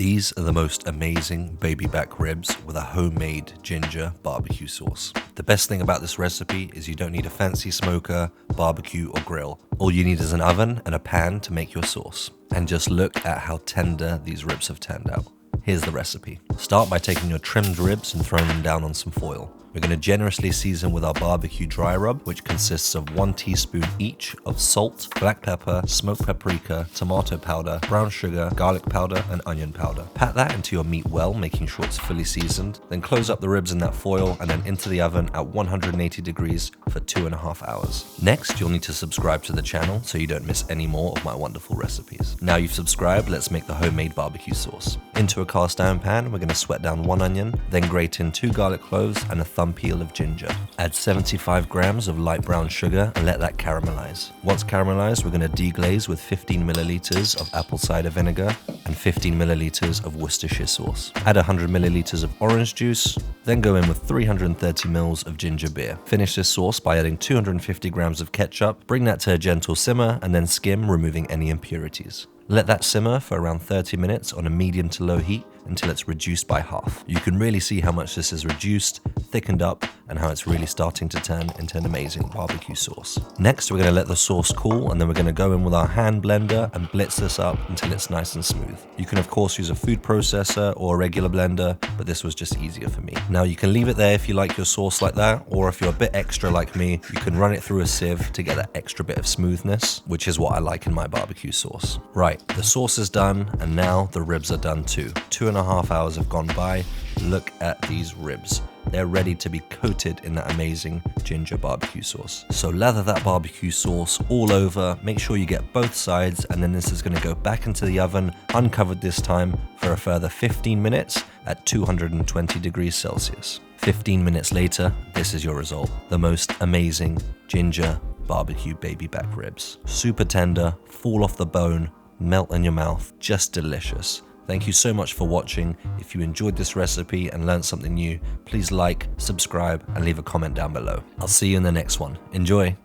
These are the most amazing baby back ribs with a homemade ginger barbecue sauce. The best thing about this recipe is you don't need a fancy smoker, barbecue or grill. All you need is an oven and a pan to make your sauce. And just look at how tender these ribs have turned out. Here's the recipe. Start by taking your trimmed ribs and throwing them down on some foil. We're going to generously season with our barbecue dry rub, which consists of 1 teaspoon each of salt, black pepper, smoked paprika, tomato powder, brown sugar, garlic powder, and onion powder. Pat that into your meat well, making sure it's fully seasoned. Then close up the ribs in that foil and then into the oven at 180 degrees for 2.5 hours. Next, you'll need to subscribe to the channel so you don't miss any more of my wonderful recipes. Now you've subscribed, let's make the homemade barbecue sauce. Into a cast iron pan, we're going to sweat down 1 onion, then grate in 2 garlic cloves and a thumb peel of ginger. Add 75 grams of light brown sugar and let that caramelize. Once caramelized, we're going to deglaze with 15 milliliters of apple cider vinegar and 15 milliliters of Worcestershire sauce. Add 100 milliliters of orange juice, then go in with 330 mils of ginger beer. Finish this sauce by adding 250 grams of ketchup, bring that to a gentle simmer, and then skim, removing any impurities. Let that simmer for around 30 minutes on a medium to low heat until it's reduced by half. You can really see how much this is reduced, thickened up, and how it's really starting to turn into an amazing barbecue sauce. Next, we're going to let the sauce cool, and then we're going to go in with our hand blender and blitz this up until it's nice and smooth. You can of course use a food processor or a regular blender, but this was just easier for me. Now you can leave it there if you like your sauce like that, or if you're a bit extra like me, you can run it through a sieve to get that extra bit of smoothness, which is what I like in my barbecue sauce. Right, the sauce is done, and now the ribs are done too. 2.5 hours have gone by. Look at these ribs. They're ready to be coated in that amazing ginger barbecue sauce. So lather that barbecue sauce all over, make sure you get both sides, and then this is going to go back into the oven, uncovered this time, for a further 15 minutes at 220 degrees Celsius. 15 minutes later, this is your result. The most amazing ginger barbecue baby back ribs. Super tender, fall off the bone, melt in your mouth, just delicious. Thank you so much for watching. If you enjoyed this recipe and learned something new, please like, subscribe, and leave a comment down below. I'll see you in the next one. Enjoy!